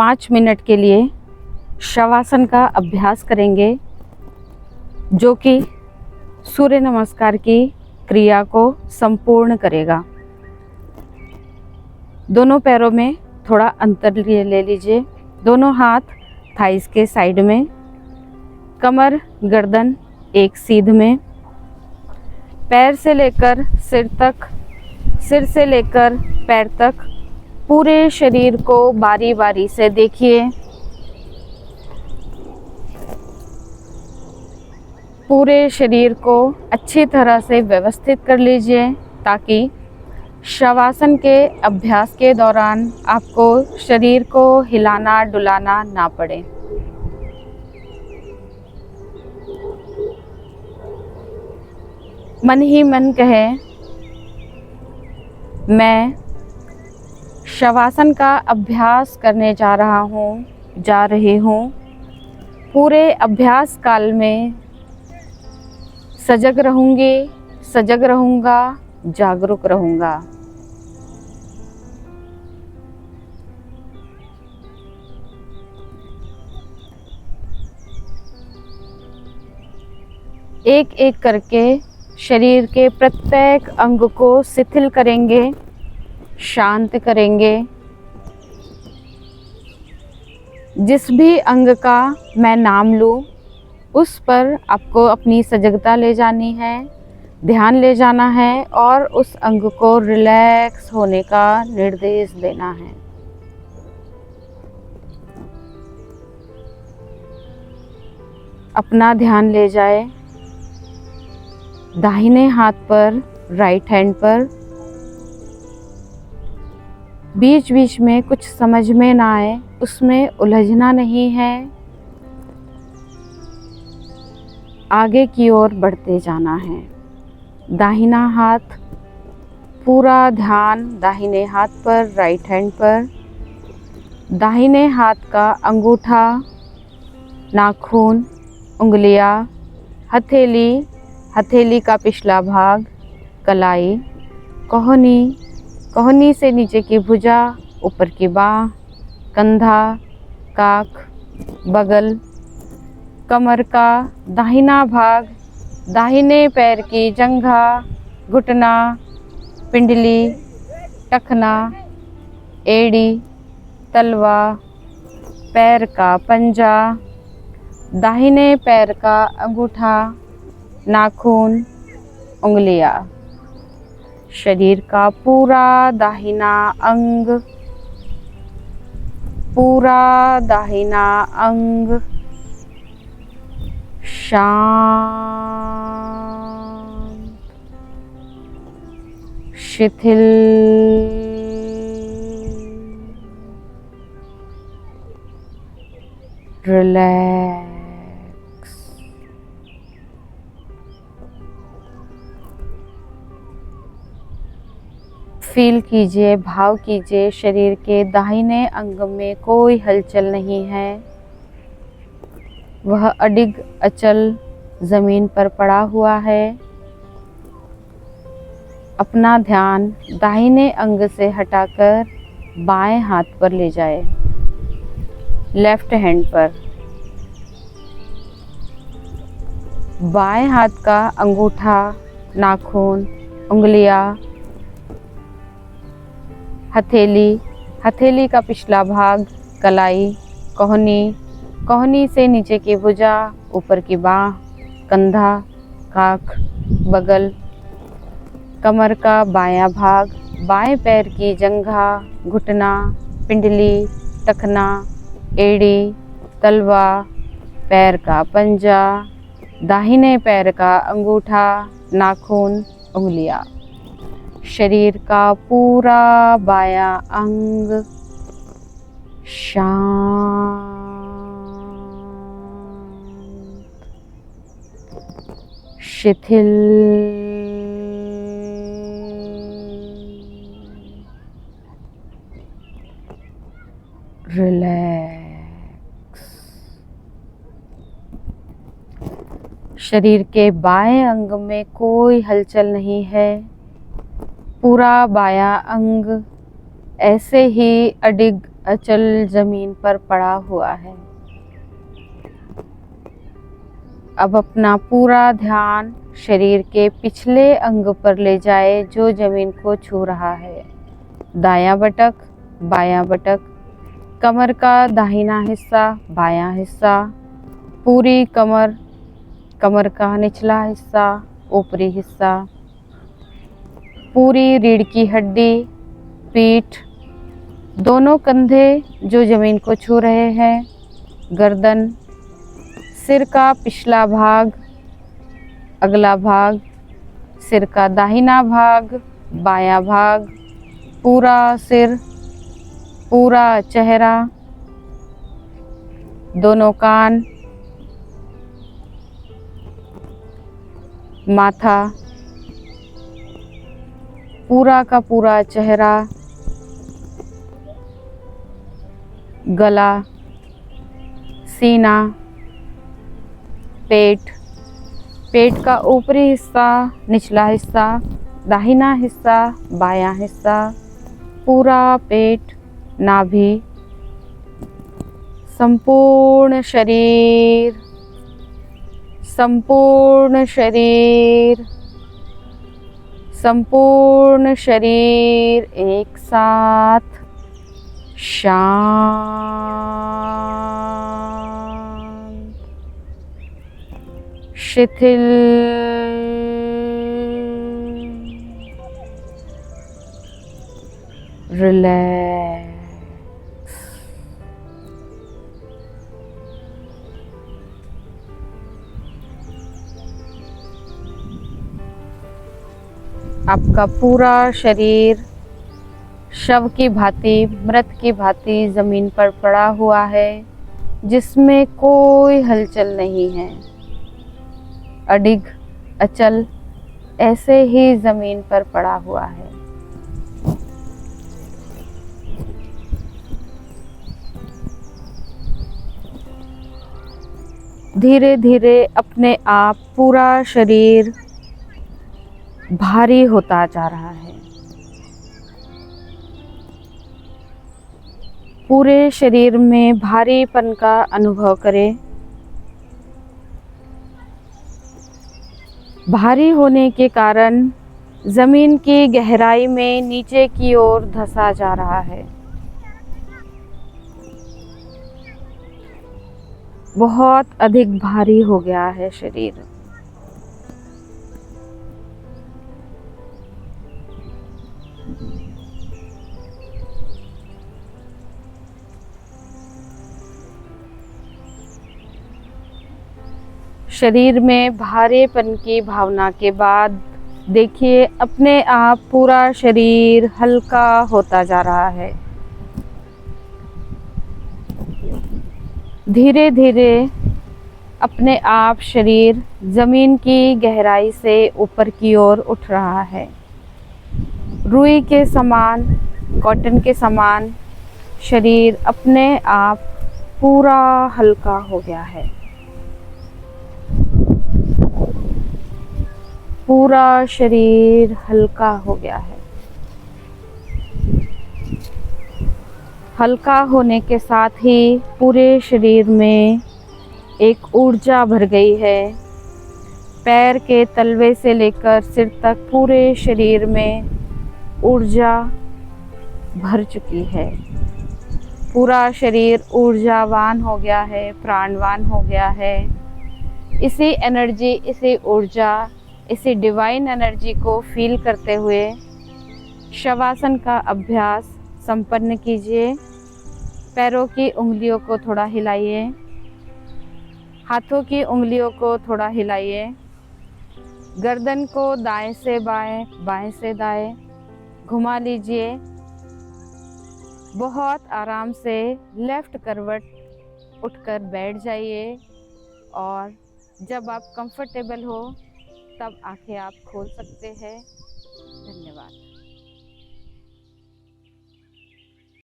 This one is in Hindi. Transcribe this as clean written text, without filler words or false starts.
5 मिनट के लिए शवासन का अभ्यास करेंगे, जो कि सूर्य नमस्कार की क्रिया को संपूर्ण करेगा। दोनों पैरों में थोड़ा अंतर ले लीजिए। दोनों हाथ थाइस के साइड में, कमर गर्दन एक सीध में, पैर से लेकर सिर तक, सिर से लेकर पैर तक पूरे शरीर को बारी बारी से देखिए। पूरे शरीर को अच्छी तरह से व्यवस्थित कर लीजिए ताकि शवासन के अभ्यास के दौरान आपको शरीर को हिलाना डुलाना ना पड़े। मन ही मन कहें, मैं शवासन का अभ्यास करने जा रहा हूँ, जा रही हूँ। पूरे अभ्यास काल में सजग रहूँगी, सजग रहूँगा, जागरूक रहूँगा। एक एक करके शरीर के प्रत्येक अंग को शिथिल करेंगे, शांत करेंगे। जिस भी अंग का मैं नाम लूँ, उस पर आपको अपनी सजगता ले जानी है, ध्यान ले जाना है और उस अंग को रिलैक्स होने का निर्देश देना है। अपना ध्यान ले जाए दाहिने हाथ पर, राइट हैंड पर। बीच बीच में कुछ समझ में ना आए, उसमें उलझना नहीं है। आगे की ओर बढ़ते जाना है। दाहिना हाथ, पूरा ध्यान दाहिने हाथ पर, राइट हैंड पर। दाहिने हाथ का अंगूठा, नाखून, उंगलियां, हथेली, हथेली का पिछला भाग, कलाई, कोहनी, कोहनी से नीचे की भुजा, ऊपर की बाह, कंधा, काख, बगल, कमर का दाहिना भाग, दाहिने पैर की जंघा, घुटना, पिंडली, टखना, एड़ी, तलवा, पैर का पंजा, दाहिने पैर का अंगूठा, नाखून, उंगलियां। शरीर का पूरा दाहिना अंग, पूरा दाहिना अंग शांत, शिथिल, रिलैक्स। फील कीजिए, भाव कीजिए, शरीर के दाहिने अंग में कोई हलचल नहीं है। वह अडिग अचल जमीन पर पड़ा हुआ है। अपना ध्यान दाहिने अंग से हटाकर बाएं हाथ पर ले जाए, लेफ्ट हैंड पर। बाएं हाथ का अंगूठा, नाखून, उंगलियां, हथेली, हथेली का पिछला भाग, कलाई, कोहनी, कोहनी से नीचे की भुजा, ऊपर की बाह, कंधा, काख, बगल, कमर का बायां भाग, बाएं पैर की जंघा, घुटना, पिंडली, टखना, एड़ी, तलवा, पैर का पंजा, दाहिने पैर का अंगूठा, नाखून, उंगलियां। शरीर का पूरा बायां अंग शांत, शिथिल, रिलैक्स। शरीर के बाएं अंग में कोई हलचल नहीं है। पूरा बायां अंग ऐसे ही अडिग अचल जमीन पर पड़ा हुआ है। अब अपना पूरा ध्यान शरीर के पिछले अंग पर ले जाए जो जमीन को छू रहा है। दायां बटक, बायां बटक, कमर का दाहिना हिस्सा, बायां हिस्सा, पूरी कमर, कमर का निचला हिस्सा, ऊपरी हिस्सा, पूरी रीढ़ की हड्डी, पीठ, दोनों कंधे जो जमीन को छू रहे हैं, गर्दन, सिर का पिछला भाग, अगला भाग, सिर का दाहिना भाग, बायां भाग, पूरा सिर, पूरा चेहरा, दोनों कान, माथा, पूरा का पूरा चेहरा, गला, सीना, पेट, पेट का ऊपरी हिस्सा, निचला हिस्सा, दाहिना हिस्सा, बायां हिस्सा, पूरा पेट, नाभि, संपूर्ण शरीर, संपूर्ण शरीर, संपूर्ण शरीर एक साथ शांत, शिथिल, रिलैक्स। आपका पूरा शरीर शव की भांति, मृत की भांति जमीन पर पड़ा हुआ है, जिसमें कोई हलचल नहीं है। अडिग, अचल, ऐसे ही जमीन पर पड़ा हुआ है। धीरे धीरे अपने आप पूरा शरीर भारी होता जा रहा है। पूरे शरीर में भारीपन का अनुभव करें। भारी होने के कारण जमीन की गहराई में नीचे की ओर धंसा जा रहा है। बहुत अधिक भारी हो गया है शरीर। शरीर में भारेपन की भावना के बाद देखिए अपने आप पूरा शरीर हल्का होता जा रहा है। धीरे धीरे अपने आप शरीर जमीन की गहराई से ऊपर की ओर उठ रहा है। रुई के समान, कॉटन के समान शरीर अपने आप पूरा हल्का हो गया है। पूरा शरीर हल्का हो गया है। हल्का होने के साथ ही पूरे शरीर में एक ऊर्जा भर गई है। पैर के तलवे से लेकर सिर तक पूरे शरीर में ऊर्जा भर चुकी है। पूरा शरीर ऊर्जावान हो गया है, प्राणवान हो गया है। इसी एनर्जी, इसी ऊर्जा, इसी डिवाइन एनर्जी को फील करते हुए शवासन का अभ्यास संपन्न कीजिए। पैरों की उंगलियों को थोड़ा हिलाइए, हाथों की उंगलियों को थोड़ा हिलाइए, गर्दन को दाएं से बाएं, बाएं से दाएं घुमा लीजिए। बहुत आराम से लेफ्ट करवट उठकर बैठ जाइए और जब आप कंफर्टेबल हो तब आंखें आप खोल सकते हैं। धन्यवाद।